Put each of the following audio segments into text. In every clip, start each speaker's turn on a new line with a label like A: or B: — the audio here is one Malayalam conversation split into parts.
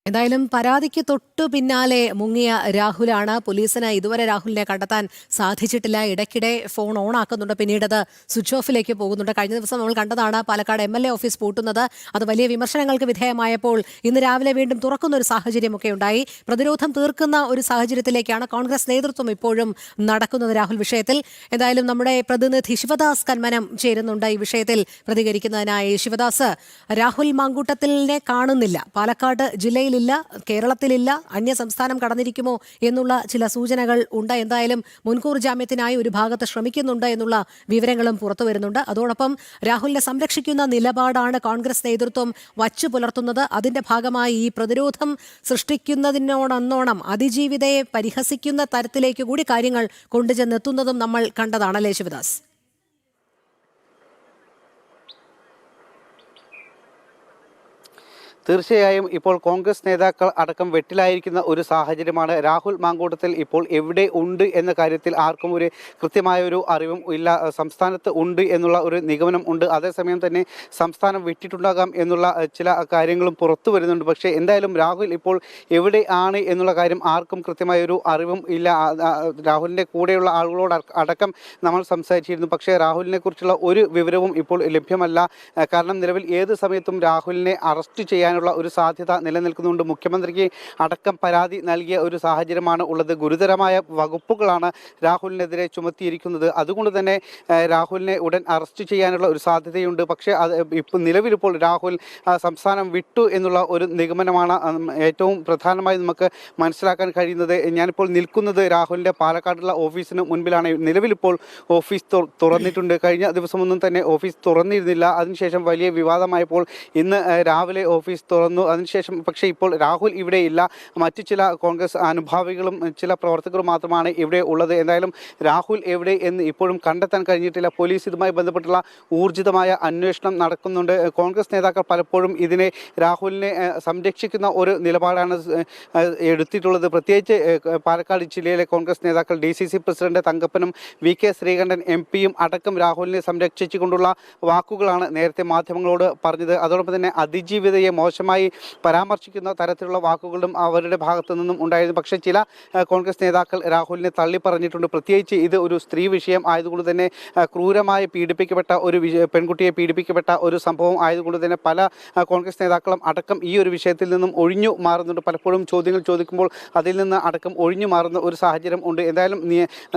A: എന്തായാലും പരാതിക്ക് തൊട്ടു പിന്നാലെ മുങ്ങിയ രാഹുലാണ്. പോലീസിന് ഇതുവരെ രാഹുലിനെ കണ്ടെത്താൻ സാധിച്ചിട്ടില്ല. ഇടയ്ക്കിടെ ഫോൺ ഓൺ ആക്കുന്നുണ്ട്, പിന്നീട് അത് സ്വിച്ച് ഓഫിലേക്ക് പോകുന്നുണ്ട്. കഴിഞ്ഞ ദിവസം നമ്മൾ കണ്ടതാണ് പാലക്കാട് MLA ഓഫീസ് പൂട്ടുന്നത്. അത് വലിയ വിമർശനങ്ങൾക്ക് വിധേയമായപ്പോൾ ഇന്ന് രാവിലെ വീണ്ടും തുറക്കുന്ന ഒരു സാഹചര്യമൊക്കെ ഉണ്ടായി. പ്രതിരോധം തീർക്കുന്ന ഒരു സാഹചര്യത്തിലേക്കാണ് കോൺഗ്രസ് നേതൃത്വം ഇപ്പോഴും നടക്കുന്നത് രാഹുൽ വിഷയത്തിൽ. എന്തായാലും നമ്മുടെ പ്രതിനിധി ശിവദാസ് കന്മനം ചേരുന്നുണ്ട് ഈ വിഷയത്തിൽ പ്രതികരിക്കുന്നതിനായി. ശിവദാസ്, രാഹുൽ മാങ്കൂട്ടത്തിലിനെ കാണുന്നില്ല, പാലക്കാട് ജില്ലയിൽ ില്ല, കേരളത്തിലില്ല, അന്യ സംസ്ഥാനം കടന്നിരിക്കുമോ എന്നുള്ള ചില സൂചനകൾ ഉണ്ട്. എന്തായാലും മുൻകൂർ ജാമ്യത്തിനായി ഒരു ഭാഗത്ത് ശ്രമിക്കുന്നുണ്ട് എന്നുള്ള വിവരങ്ങളും പുറത്തു വരുന്നുണ്ട്. അതോടൊപ്പം രാഹുലിനെ സംരക്ഷിക്കുന്ന നിലപാടാണ് കോൺഗ്രസ് നേതൃത്വം വച്ചു പുലർത്തുന്നത്. അതിന്റെ ഭാഗമായി ഈ പ്രതിരോധം സൃഷ്ടിക്കുന്നതിനോടൊന്നോണം അതിജീവിതയെ പരിഹസിക്കുന്ന തരത്തിലേക്ക് കൂടി കാര്യങ്ങൾ കൊണ്ടുചെന്നെത്തുന്നതും നമ്മൾ കണ്ടതാണല്ലേ ശിവദാസ്?
B: തീർച്ചയായും ഇപ്പോൾ കോൺഗ്രസ് നേതാക്കൾ അടക്കം വെട്ടിലായിരിക്കുന്ന ഒരു സാഹചര്യമാണ്. രാഹുൽ മാങ്കൂട്ടത്തിൽ ഇപ്പോൾ എവിടെ ഉണ്ട് എന്ന കാര്യത്തിൽ ആർക്കും ഒരു കൃത്യമായ ഒരു അറിവും ഇല്ല. സംസ്ഥാനത്ത് ഉണ്ട് എന്നുള്ള ഒരു നിഗമനം ഉണ്ട്. അതേസമയം തന്നെ സംസ്ഥാനം വിട്ടിട്ടുണ്ടാകാം എന്നുള്ള ചില കാര്യങ്ങളും പുറത്തു വരുന്നുണ്ട്. പക്ഷേ എന്തായാലും രാഹുൽ ഇപ്പോൾ എവിടെ ആണ് എന്നുള്ള കാര്യം ആർക്കും കൃത്യമായ ഒരു അറിവും ഇല്ല. രാഹുലിൻ്റെ കൂടെയുള്ള ആളുകളോട് അടക്കം നമ്മൾ സംസാരിച്ചിരുന്നു. പക്ഷേ രാഹുലിനെ കുറിച്ചുള്ള ഒരു വിവരവും ഇപ്പോൾ ലഭ്യമല്ല. കാരണം നിലവിൽ ഏത് സമയത്തും രാഹുലിനെ അറസ്റ്റ് ചെയ്യാൻ ഒരു സാധ്യത നിലനിൽക്കുന്നുണ്ട്. മുഖ്യമന്ത്രിക്ക് അടക്കം പരാതി നൽകിയ ഒരു സാഹചര്യമാണ് ഉള്ളത്. ഗുരുതരമായ വകുപ്പുകളാണ് രാഹുലിനെതിരെ ചുമത്തിയിരിക്കുന്നത്. അതുകൊണ്ട് തന്നെ രാഹുലിനെ ഉടൻ അറസ്റ്റ് ചെയ്യാനുള്ള ഒരു സാധ്യതയുണ്ട്. പക്ഷേ ഇപ്പോൾ നിലവിലിപ്പോൾ രാഹുൽ സംസ്ഥാനം വിട്ടു എന്നുള്ള ഒരു നിഗമനമാണ് ഏറ്റവും പ്രധാനമായി നമുക്ക് മനസ്സിലാക്കാൻ കഴിയുന്നത്. ഞാനിപ്പോൾ നിൽക്കുന്നത് രാഹുലിൻ്റെ പാലക്കാടുള്ള ഓഫീസിന് മുൻപിലാണ്. നിലവിലിപ്പോൾ ഓഫീസ് തുറന്നിട്ടുണ്ട്. കഴിഞ്ഞ ദിവസമൊന്നും തന്നെ ഓഫീസ് തുറന്നിരുന്നില്ല. അതിനുശേഷം വലിയ വിവാദമായപ്പോൾ ഇന്ന് രാവിലെ ഓഫീസ് തുറന്നു. അതിനുശേഷം പക്ഷേ ഇപ്പോൾ രാഹുൽ ഇവിടെ ഇല്ല. മറ്റു ചില കോൺഗ്രസ് അനുഭാവികളും ചില പ്രവർത്തകരും മാത്രമാണ് ഇവിടെ ഉള്ളത്. എന്തായാലും രാഹുൽ എവിടെ എന്ന് ഇപ്പോഴും കണ്ടെത്താൻ കഴിഞ്ഞിട്ടില്ല. പോലീസ് ഇതുമായി ബന്ധപ്പെട്ടുള്ള ഊർജിതമായ അന്വേഷണം നടക്കുന്നുണ്ട്. കോൺഗ്രസ് നേതാക്കൾ പലപ്പോഴും ഇതിനെ രാഹുലിനെ സംരക്ഷിക്കുന്ന ഒരു നിലപാടാണ് എടുത്തിട്ടുള്ളത്. പ്രത്യേകിച്ച് പാലക്കാട് ജില്ലയിലെ കോൺഗ്രസ് നേതാക്കൾ DCC പ്രസിഡന്റ് തങ്കപ്പനും VK ശ്രീകണ്ഠൻ MP അടക്കം രാഹുലിനെ സംരക്ഷിച്ചുകൊണ്ടുള്ള വാക്കുകളാണ് നേരത്തെ മാധ്യമങ്ങളോട് പറഞ്ഞത്. അതോടൊപ്പം തന്നെ അതിജീവിതയെ മോശമായി പരാമർശിക്കുന്ന തരത്തിലുള്ള വാക്കുകളും അവരുടെ ഭാഗത്തു നിന്നും ഉണ്ടായിരുന്നു. പക്ഷേ ചില കോൺഗ്രസ് നേതാക്കൾ രാഹുലിനെ തള്ളി പറഞ്ഞിട്ടുണ്ട്. പ്രത്യേകിച്ച് ഇത് ഒരു സ്ത്രീ വിഷയം ആയതുകൊണ്ട് തന്നെ ക്രൂരമായി പീഡിപ്പിക്കപ്പെട്ട ഒരു പെൺകുട്ടിയെ പീഡിപ്പിക്കപ്പെട്ട ഒരു സംഭവം ആയതുകൊണ്ട് തന്നെ പല കോൺഗ്രസ് നേതാക്കളും അടക്കം ഈ ഒരു വിഷയത്തിൽ നിന്നും ഒഴിഞ്ഞു മാറുന്നുണ്ട്. പലപ്പോഴും ചോദ്യങ്ങൾ ചോദിക്കുമ്പോൾ അതിൽ നിന്ന് അടക്കം ഒഴിഞ്ഞു മാറുന്ന ഒരു സാഹചര്യം ഉണ്ട്. എന്തായാലും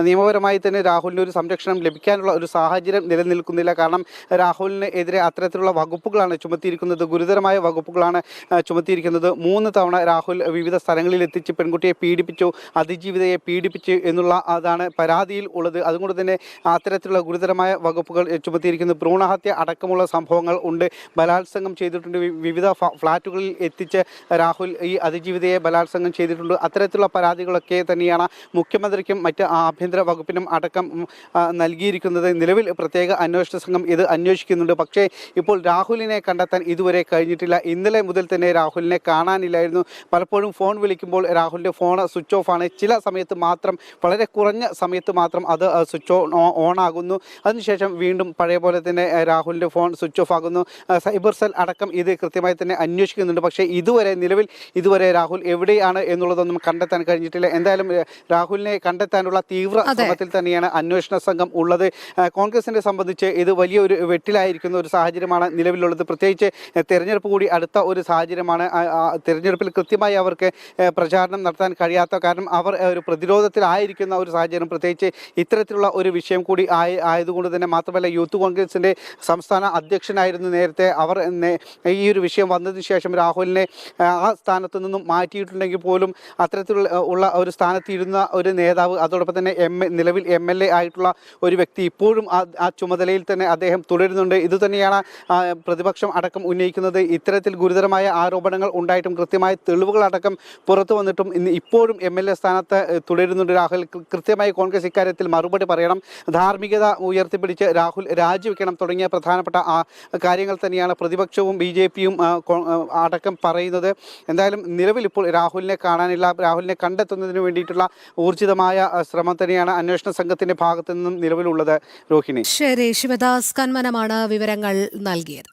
B: നിയമപരമായി തന്നെ രാഹുലിന് ഒരു സംരക്ഷണം ലഭിക്കാനുള്ള ഒരു സാഹചര്യം നിലനിൽക്കുന്നില്ല. കാരണം രാഹുലിന് എതിരെ അത്തരത്തിലുള്ള വകുപ്പുകളാണ് ചുമത്തിയിരിക്കുന്നത്. ഗുരുതരമായ വകുപ്പുകളാണ് ചുമത്തിയിരിക്കുന്നത്. 3 തവണ രാഹുൽ വിവിധ സ്ഥലങ്ങളിൽ എത്തിച്ച് പെൺകുട്ടിയെ പീഡിപ്പിച്ചു, അതിജീവിതയെ പീഡിപ്പിച്ചു എന്നുള്ള അതാണ് പരാതിയിൽ ഉള്ളത്. അതുകൊണ്ട് തന്നെ അത്തരത്തിലുള്ള ഗുരുതരമായ വകുപ്പുകൾ ചുമത്തിയിരിക്കുന്നു. ഭ്രൂണഹത്യ അടക്കമുള്ള സംഭവങ്ങൾ ഉണ്ട്. ബലാത്സംഗം ചെയ്തിട്ടുണ്ട്. വിവിധ ഫ്ലാറ്റുകളിൽ എത്തിച്ച് രാഹുൽ ഈ അതിജീവിതയെ ബലാത്സംഗം ചെയ്തിട്ടുണ്ട്. അത്തരത്തിലുള്ള പരാതികളൊക്കെ തന്നെയാണ് മുഖ്യമന്ത്രിക്കും മറ്റ് ആഭ്യന്തര വകുപ്പിനും അടക്കം നൽകിയിരിക്കുന്നത്. നിലവിൽ പ്രത്യേക അന്വേഷണ സംഘം ഇത് അന്വേഷിക്കുന്നുണ്ട്. പക്ഷേ ഇപ്പോൾ രാഹുലിനെ കണ്ടെത്താൻ ഇതുവരെ കഴിഞ്ഞിട്ടില്ല. ഇന്നലെ മുതൽ തന്നെ രാഹുലിനെ കാണാനില്ലായിരുന്നു. പലപ്പോഴും ഫോൺ വിളിക്കുമ്പോൾ രാഹുലിൻ്റെ ഫോൺ സ്വിച്ച് ഓഫ് ആണ്. ചില സമയത്ത് മാത്രം, വളരെ കുറഞ്ഞ സമയത്ത് മാത്രം അത് സ്വിച്ച് ഓൺ ആകുന്നു. അതിനുശേഷം വീണ്ടും പഴയ പോലെ തന്നെ രാഹുലിൻ്റെ ഫോൺ സ്വിച്ച് ഓഫ് ആകുന്നു. സൈബർ സെൽ അടക്കം ഇത് കൃത്യമായി തന്നെ അന്വേഷിക്കുന്നുണ്ട്. പക്ഷേ നിലവിൽ ഇതുവരെ രാഹുൽ എവിടെയാണ് എന്നുള്ളതൊന്നും കണ്ടെത്താൻ കഴിഞ്ഞിട്ടില്ല. എന്തായാലും രാഹുലിനെ കണ്ടെത്താനുള്ള തീവ്ര ശ്രമത്തിൽ തന്നെയാണ് അന്വേഷണ സംഘം ഉള്ളത്. കോൺഗ്രസിനെ സംബന്ധിച്ച് ഇത് വലിയൊരു വെട്ടിലായിരിക്കുന്ന ഒരു സാഹചര്യമാണ് നിലവിലുള്ളത്. പ്രത്യേകിച്ച് തെരഞ്ഞെടുപ്പ് കൂടി അടുത്ത ഒരു സാഹചര്യമാണ്. തെരഞ്ഞെടുപ്പിൽ കൃത്യമായി അവർക്ക് പ്രചാരണം നടത്താൻ കഴിയാത്ത, കാരണം അവർ ഒരു പ്രതിരോധത്തിലായിരിക്കുന്ന ഒരു സാഹചര്യം, പ്രത്യേകിച്ച് ഇത്തരത്തിലുള്ള ഒരു വിഷയം കൂടി ആയതുകൊണ്ട് തന്നെ. മാത്രമല്ല യൂത്ത് കോൺഗ്രസിൻ്റെ സംസ്ഥാന അധ്യക്ഷനായിരുന്നു നേരത്തെ. അവർ ഈ ഒരു വിഷയം വന്നതിന് ശേഷം രാഹുലിനെ ആ സ്ഥാനത്ത് നിന്നും മാറ്റിയിട്ടുണ്ടെങ്കിൽ പോലും അത്തരത്തിലുള്ള ഒരു സ്ഥാനത്തിരുന്ന ഒരു നേതാവ്, അതോടൊപ്പം തന്നെ നിലവിൽ MLA ആയിട്ടുള്ള ഒരു വ്യക്തി ഇപ്പോഴും ആ ചുമതലയിൽ തന്നെ അദ്ദേഹം തുടരുന്നുണ്ട്. ഇതുതന്നെയാണ് പ്രതിപക്ഷം അടക്കം ഉന്നയിക്കുന്നത്. ഇത്തരത്തിൽ ഗുരുതരമായ ആരോപണങ്ങൾ ഉണ്ടായിട്ടും കൃത്യമായ തെളിവുകളടക്കം പുറത്തു വന്നിട്ടും ഇപ്പോഴും MLA സ്ഥാനത്ത് തുടരുന്നുണ്ട് രാഹുൽ. കൃത്യമായി കോൺഗ്രസ് ഇക്കാര്യത്തിൽ മറുപടി പറയണം. ധാർമ്മികത ഉയർത്തിപ്പിടിച്ച് രാഹുൽ രാജിവെക്കണം തുടങ്ങിയ പ്രധാനപ്പെട്ട കാര്യങ്ങൾ തന്നെയാണ് പ്രതിപക്ഷവും BJPയും അടക്കം പറയുന്നത്. എന്തായാലും നിലവിൽ ഇപ്പോൾ രാഹുലിനെ കാണാനില്ല. രാഹുലിനെ കണ്ടെത്തുന്നതിന് വേണ്ടിയിട്ടുള്ള ഊർജിതമായ ശ്രമം തന്നെയാണ് അന്വേഷണ സംഘത്തിൻ്റെ ഭാഗത്തു നിന്നും നിലവിലുള്ളത്. രോഹിണി.
A: ശരി, ശിവദാസ് കന്മനമാണ് വിവരങ്ങൾ നൽകിയത്.